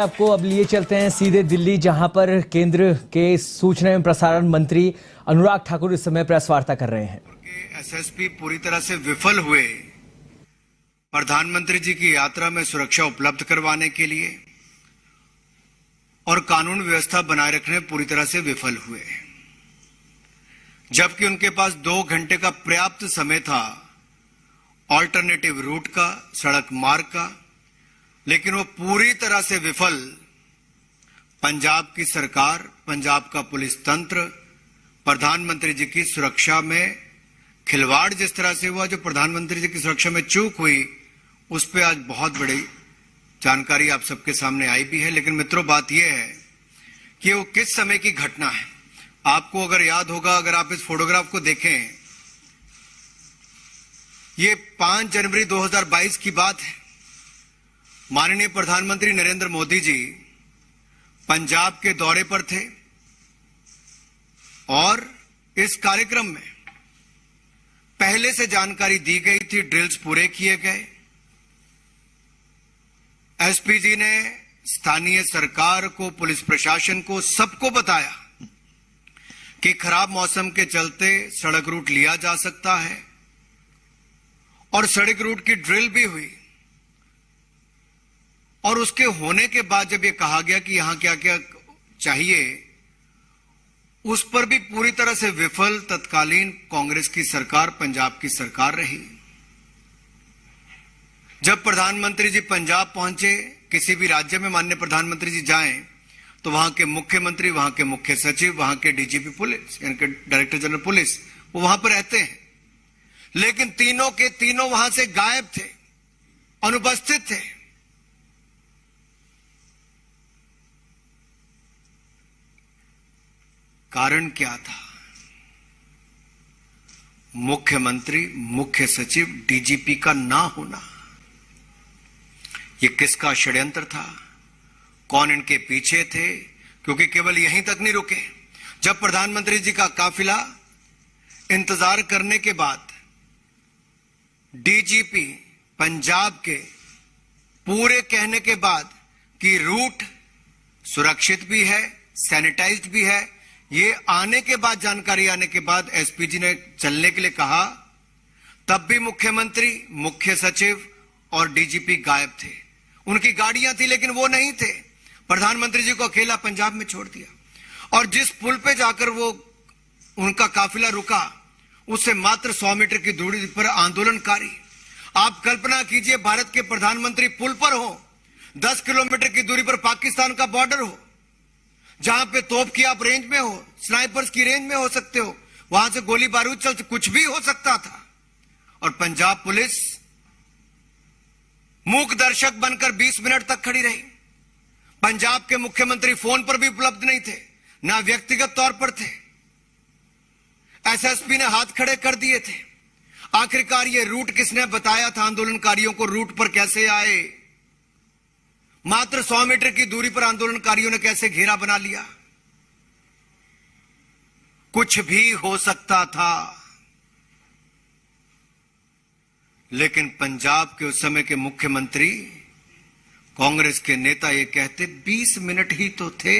आपको अब लिए चलते हैं सीधे दिल्ली, जहां पर केंद्र के सूचना एवं प्रसारण मंत्री अनुराग ठाकुर इस समय प्रेस वार्ता कर रहे हैं। एसएसपी पूरी तरह से विफल हुए प्रधानमंत्री जी की यात्रा में सुरक्षा उपलब्ध करवाने के लिए और कानून व्यवस्था बनाए रखने में पूरी तरह से विफल हुए, जबकि उनके पास 2 घंटे का पर्याप्त समय था ऑल्टरनेटिव रूट का, सड़क मार्ग का, लेकिन वो पूरी तरह से विफल। पंजाब की सरकार, पंजाब का पुलिस तंत्र, प्रधानमंत्री जी की सुरक्षा में खिलवाड़ जिस तरह से हुआ, जो प्रधानमंत्री जी की सुरक्षा में चूक हुई, उस पर आज बहुत बड़ी जानकारी आप सबके सामने आई भी है। लेकिन मित्रों, बात यह है कि वो किस समय की घटना है। आपको अगर याद होगा, अगर आप इस फोटोग्राफ को देखें, ये 5 जनवरी 2022 की बात है। माननीय प्रधानमंत्री नरेंद्र मोदी जी पंजाब के दौरे पर थे और इस कार्यक्रम में पहले से जानकारी दी गई थी, ड्रिल्स पूरे किए गए। एसपी जी ने स्थानीय सरकार को, पुलिस प्रशासन को, सबको बताया कि खराब मौसम के चलते सड़क रूट लिया जा सकता है और सड़क रूट की ड्रिल भी हुई। और उसके होने के बाद जब ये कहा गया कि यहां क्या क्या चाहिए, उस पर भी पूरी तरह से विफल तत्कालीन कांग्रेस की सरकार, पंजाब की सरकार रही। जब प्रधानमंत्री जी पंजाब पहुंचे, किसी भी राज्य में माननीय प्रधानमंत्री जी जाएं तो वहां के मुख्यमंत्री, वहां के मुख्य सचिव, वहां के डीजीपी पुलिस यानी कि डायरेक्टर जनरल पुलिस, वो वहां पर रहते हैं, लेकिन तीनों के तीनों वहां से गायब थे, अनुपस्थित थे। कारण क्या था? मुख्यमंत्री, मुख्य सचिव, डीजीपी का ना होना। ये किसका षड्यंत्र था? कौन इनके पीछे थे? क्योंकि केवल यहीं तक नहीं रुके। जब प्रधानमंत्री जी का काफिला इंतजार करने के बाद डीजीपी पंजाब के पूरे कहने के बाद कि रूट सुरक्षित भी है, सैनिटाइज्ड भी है, ये आने के बाद, जानकारी आने के बाद एसपी जी ने चलने के लिए कहा, तब भी मुख्यमंत्री, मुख्य सचिव और डीजीपी गायब थे। उनकी गाड़ियां थी लेकिन वो नहीं थे। प्रधानमंत्री जी को अकेला पंजाब में छोड़ दिया और जिस पुल पे जाकर वो उनका काफिला रुका, उससे मात्र 100 मीटर की दूरी पर आंदोलनकारी। आप कल्पना कीजिए, भारत के प्रधानमंत्री पुल पर हो, 10 किलोमीटर की दूरी पर पाकिस्तान का बॉर्डर हो, जहां पे तोप की आप रेंज में हो, स्नाइपर्स की रेंज में हो सकते हो, वहां से गोली बारूद चल, कुछ भी हो सकता था। और पंजाब पुलिस मूक दर्शक बनकर 20 मिनट तक खड़ी रही। पंजाब के मुख्यमंत्री फोन पर भी उपलब्ध नहीं थे, ना व्यक्तिगत तौर पर थे। एसएसपी ने हाथ खड़े कर दिए थे। आखिरकार ये रूट किसने बताया था आंदोलनकारियों को? रूट पर कैसे आए? मात्र 100 मीटर की दूरी पर आंदोलनकारियों ने कैसे घेरा बना लिया? कुछ भी हो सकता था, लेकिन पंजाब के उस समय के मुख्यमंत्री, कांग्रेस के नेता ये कहते 20 मिनट ही तो थे।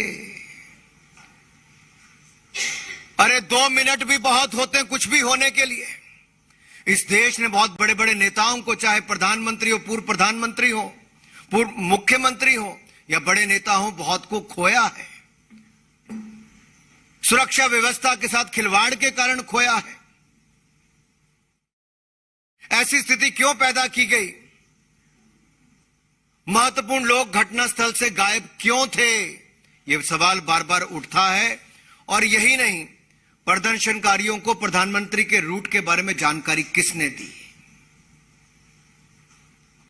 अरे 2 मिनट भी बहुत होते हैं कुछ भी होने के लिए। इस देश ने बहुत बड़े बड़े नेताओं को, चाहे प्रधानमंत्री हो, पूर्व प्रधानमंत्री हो, पूर्व मुख्यमंत्री हो या बड़े नेता हो, बहुत को खोया है। सुरक्षा व्यवस्था के साथ खिलवाड़ के कारण खोया है। ऐसी स्थिति क्यों पैदा की गई? महत्वपूर्ण लोग घटनास्थल से गायब क्यों थे? यह सवाल बार बार उठता है। और यही नहीं, प्रदर्शनकारियों को प्रधानमंत्री के रूट के बारे में जानकारी किसने दी?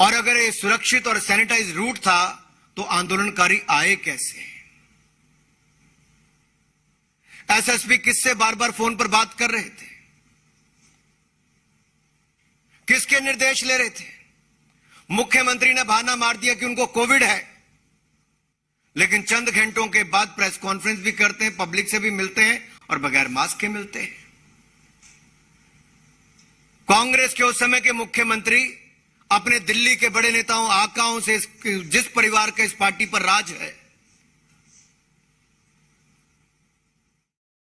और अगर ये सुरक्षित और सैनिटाइज रूट था तो आंदोलनकारी आए कैसे? एसएसपी किससे बार बार फोन पर बात कर रहे थे? किसके निर्देश ले रहे थे? मुख्यमंत्री ने बहाना मार दिया कि उनको कोविड है, लेकिन चंद घंटों के बाद प्रेस कॉन्फ्रेंस भी करते हैं, पब्लिक से भी मिलते हैं और बगैर मास्क के मिलते हैं। कांग्रेस के उस समय के मुख्यमंत्री अपने दिल्ली के बड़े नेताओं आकाओं से जिस परिवार का इस पार्टी पर राज है,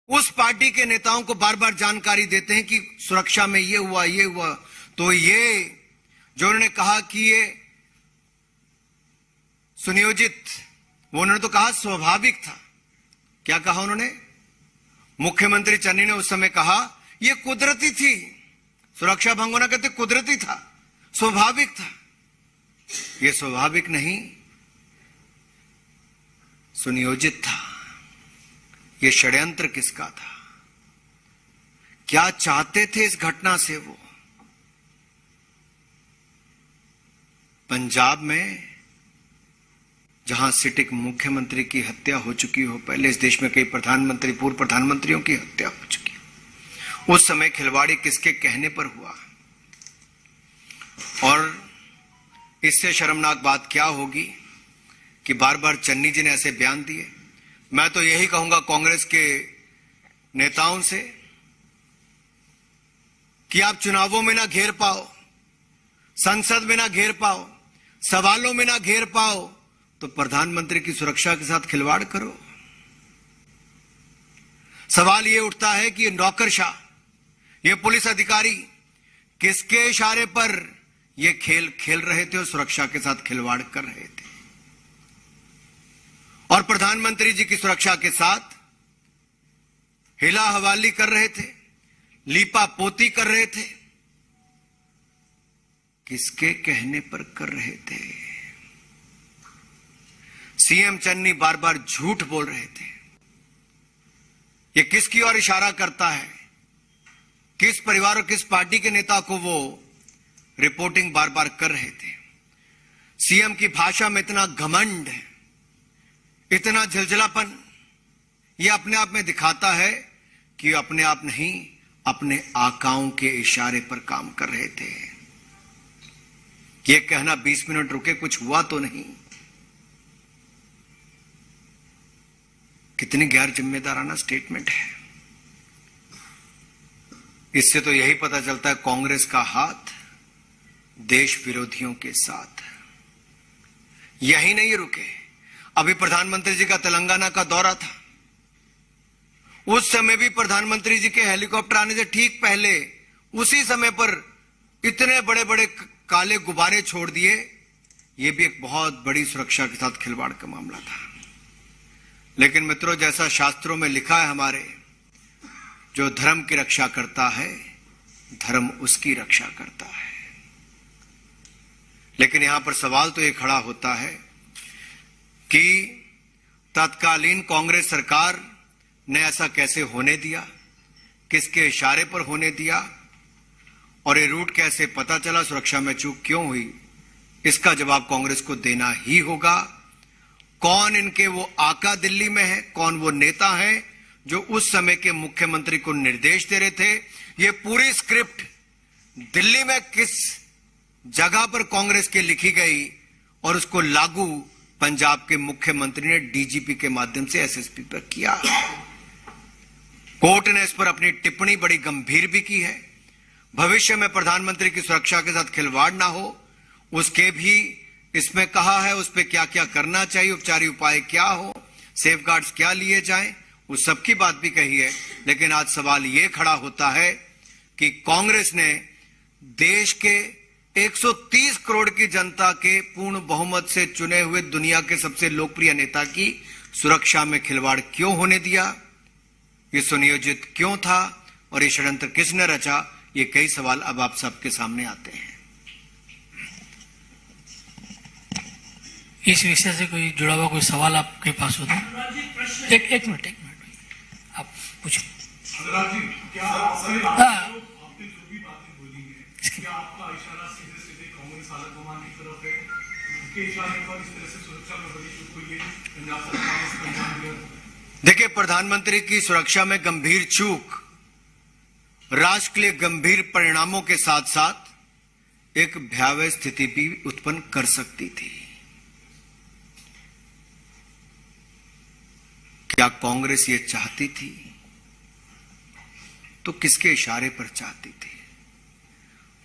उस पार्टी के नेताओं को बार बार जानकारी देते हैं कि सुरक्षा में ये हुआ। तो ये जो उन्होंने कहा कि ये सुनियोजित, वो उन्होंने तो कहा स्वाभाविक था। क्या कहा उन्होंने? मुख्यमंत्री चन्नी ने उस समय कहा यह कुदरती थी, सुरक्षा भंग होना कहते कुदरती था, स्वाभाविक था। यह स्वाभाविक नहीं, सुनियोजित था। यह षड्यंत्र किसका था? क्या चाहते थे इस घटना से वो? पंजाब में जहां सिटिक मुख्यमंत्री की हत्या हो चुकी हो, पहले इस देश में कई प्रधानमंत्री, पूर्व प्रधानमंत्रियों की हत्या हो चुकी है, उस समय खिलवाड़ी किसके कहने पर हुआ? और इससे शर्मनाक बात क्या होगी कि बार बार चन्नी जी ने ऐसे बयान दिए। मैं तो यही कहूंगा कांग्रेस के नेताओं से कि आप चुनावों में ना घेर पाओ, संसद में ना घेर पाओ, सवालों में ना घेर पाओ, तो प्रधानमंत्री की सुरक्षा के साथ खिलवाड़ करो। सवाल यह उठता है कि ये नौकरशाह, ये पुलिस अधिकारी किसके इशारे पर ये खेल खेल रहे थे और सुरक्षा के साथ खिलवाड़ कर रहे थे, और प्रधानमंत्री जी की सुरक्षा के साथ हिला हवाली कर रहे थे, लीपा पोती कर रहे थे। किसके कहने पर कर रहे थे? सीएम चन्नी बार बार झूठ बोल रहे थे। यह किसकी ओर इशारा करता है? किस परिवार और किस पार्टी के नेता को वो रिपोर्टिंग बार बार कर रहे थे? सीएम की भाषा में इतना घमंड है, इतना झलझलापन, यह अपने आप में दिखाता है कि अपने आप नहीं, अपने आकाओं के इशारे पर काम कर रहे थे। यह कहना 20 मिनट रुके, कुछ हुआ तो नहीं, कितनी गैर जिम्मेदाराना स्टेटमेंट है। इससे तो यही पता चलता है कांग्रेस का हाथ देश विरोधियों के साथ। यही नहीं रुके, अभी प्रधानमंत्री जी का तेलंगाना का दौरा था, उस समय भी प्रधानमंत्री जी के हेलीकॉप्टर आने से ठीक पहले उसी समय पर इतने बड़े बड़े काले गुब्बारे छोड़ दिए। यह भी एक बहुत बड़ी सुरक्षा के साथ खिलवाड़ का मामला था। लेकिन मित्रों, जैसा शास्त्रों में लिखा है हमारे, जो धर्म की रक्षा करता है, धर्म उसकी रक्षा करता है। लेकिन यहां पर सवाल तो यह खड़ा होता है कि तत्कालीन कांग्रेस सरकार ने ऐसा कैसे होने दिया, किसके इशारे पर होने दिया, और ये रूट कैसे पता चला, सुरक्षा में चूक क्यों हुई? इसका जवाब कांग्रेस को देना ही होगा। कौन इनके वो आका दिल्ली में है, कौन वो नेता है जो उस समय के मुख्यमंत्री को निर्देश दे रहे थे? ये पूरी स्क्रिप्ट दिल्ली में किस जगह पर कांग्रेस के लिखी गई और उसको लागू पंजाब के मुख्यमंत्री ने डीजीपी के माध्यम से एसएसपी पर किया। कोर्ट ने इस पर अपनी टिप्पणी बड़ी गंभीर भी की है। भविष्य में प्रधानमंत्री की सुरक्षा के साथ खिलवाड़ ना हो, उसके भी इसमें कहा है, उस पर क्या क्या करना चाहिए, उपचारी उपाय क्या हो, सेफगार्ड्स क्या लिए जाएं, उस सबकी बात भी कही है। लेकिन आज सवाल यह खड़ा होता है कि कांग्रेस ने देश के 130 करोड़ की जनता के पूर्ण बहुमत से चुने हुए दुनिया के सबसे लोकप्रिय नेता की सुरक्षा में खिलवाड़ क्यों होने दिया? ये सुनियोजित क्यों था और ये षड्यंत्र किसने रचा? ये कई सवाल अब आप सबके सामने आते हैं। इस विषय से कोई जुड़ा हुआ कोई सवाल आपके पास हो तो एक मिनट आप पूछो। अनुराग जी, क्या हाँ, आपने जो भी बातें बोली है, क्या आपका इशारा सीधे सीधे कांग्रेस आलाकमान की तरफ है? उनके इशारे पर इस तरह से सुरक्षा में बड़ी चूक हुई है, पंजाब सरकार ने इसका ध्यान दिया। देखिए, प्रधानमंत्री की सुरक्षा में गंभीर चूक राष्ट्र के लिए गंभीर परिणामों के साथ साथ एक भयावह स्थिति भी उत्पन्न कर सकती थी। क्या कांग्रेस ये चाहती थी? तो किसके इशारे पर चाहती थी?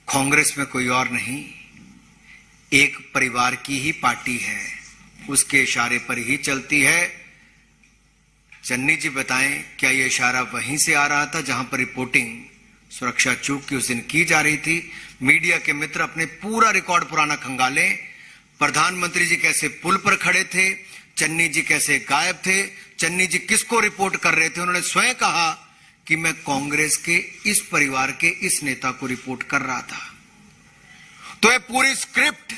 कांग्रेस में कोई और नहीं, एक परिवार की ही पार्टी है, उसके इशारे पर ही चलती है। चन्नी जी बताएं, क्या यह इशारा वहीं से आ रहा था जहां पर रिपोर्टिंग सुरक्षा चूक की उस दिन की जा रही थी? मीडिया के मित्र अपने पूरा रिकॉर्ड पुराना खंगालें। प्रधानमंत्री जी कैसे पुल पर खड़े थे, चन्नी जी कैसे गायब थे, चन्नी जी किसको रिपोर्ट कर रहे थे। उन्होंने स्वयं कहा कि मैं कांग्रेस के इस परिवार के इस नेता को रिपोर्ट कर रहा था। तो ये पूरी स्क्रिप्ट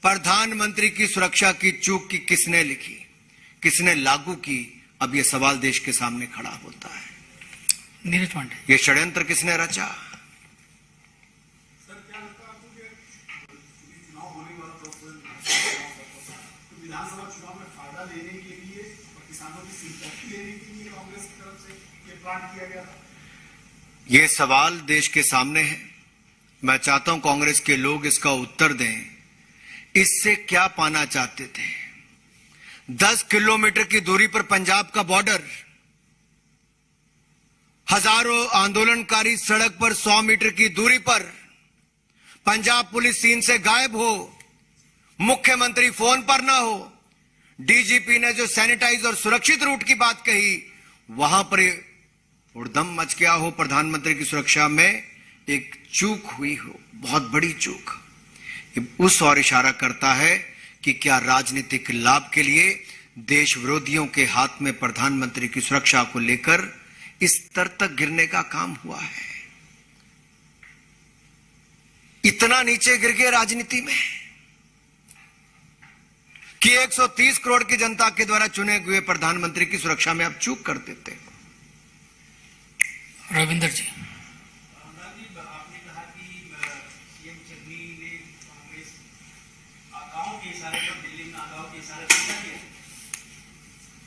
प्रधानमंत्री की सुरक्षा की चूक की किसने लिखी, किसने लागू की? अब यह सवाल देश के सामने खड़ा होता है। नीरज पांडे, ये षड्यंत्र किसने रचा? सर क्या लगता है आपको कि चुनाव होने वाला विधानसभा चुनाव में फायदा लेने के लिए और किसानों की सिंपैथी लेने के लिए कांग्रेस की तरफ से ये प्लान किया गया था? ये सवाल देश के सामने है। मैं चाहता हूं कांग्रेस के लोग इसका उत्तर दें। इससे क्या पाना चाहते थे? 10 किलोमीटर की दूरी पर पंजाब का बॉर्डर, हजारों आंदोलनकारी सड़क पर 100 मीटर की दूरी पर, पंजाब पुलिस सीन से गायब हो, मुख्यमंत्री फोन पर ना हो, डीजीपी ने जो सैनिटाइज और सुरक्षित रूट की बात कही वहां पर उड़दम मच गया हो, प्रधानमंत्री की सुरक्षा में एक चूक हुई हो, बहुत बड़ी चूक। उस और इशारा करता है कि क्या राजनीतिक लाभ के लिए देश विरोधियों के हाथ में प्रधानमंत्री की सुरक्षा को लेकर इस स्तर तक गिरने का काम हुआ है। इतना नीचे गिर गए राजनीति में कि 130 करोड़ की जनता के द्वारा चुने हुए प्रधानमंत्री की सुरक्षा में आप चूक कर देते। रविंदर जी, आपने कहा कि सीएम चन्नी ने कांग्रेस आगाओं के इशारे पर दिल्ली में आगाओं के इशारे पर क्या किया?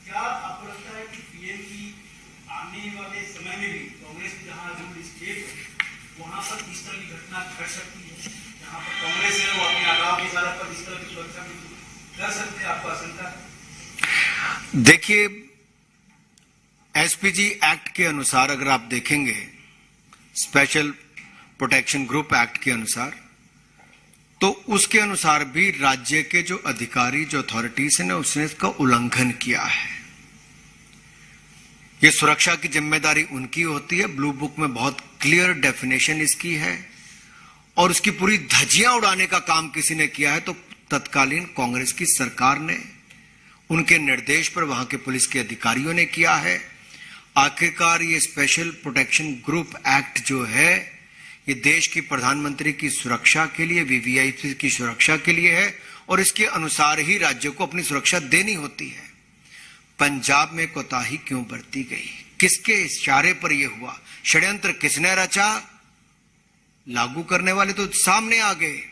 क्या आपको लगता है कि पीएम की आने वाले समय में भी कांग्रेस की जहां रूल स्टेट है वहां पर इस तरह की घटना घट सकती है? जहां पर कांग्रेस है वो अपने आगाओं के इशारे पर इस तरह की सुरक्षा कर सकते हैं, आपको आशंका है? देखिए, एसपीजी एक्ट के अनुसार अगर आप देखेंगे, स्पेशल प्रोटेक्शन ग्रुप एक्ट के अनुसार, तो उसके अनुसार भी राज्य के जो अधिकारी, जो अथॉरिटीज हैं, उसने इसका उल्लंघन किया है। ये सुरक्षा की जिम्मेदारी उनकी होती है। ब्लू बुक में बहुत क्लियर डेफिनेशन इसकी है और उसकी पूरी धज्जियां उड़ाने का काम किसी ने किया है तो तत्कालीन कांग्रेस की सरकार ने, उनके निर्देश पर वहां के पुलिस के अधिकारियों ने किया है। आखिरकार ये स्पेशल प्रोटेक्शन ग्रुप एक्ट जो है ये देश की प्रधानमंत्री की सुरक्षा के लिए, वीवीआईपी की सुरक्षा के लिए है और इसके अनुसार ही राज्यों को अपनी सुरक्षा देनी होती है। पंजाब में कोताही क्यों बरती गई? किसके इशारे पर यह हुआ? षड्यंत्र किसने रचा? लागू करने वाले तो सामने आ गए।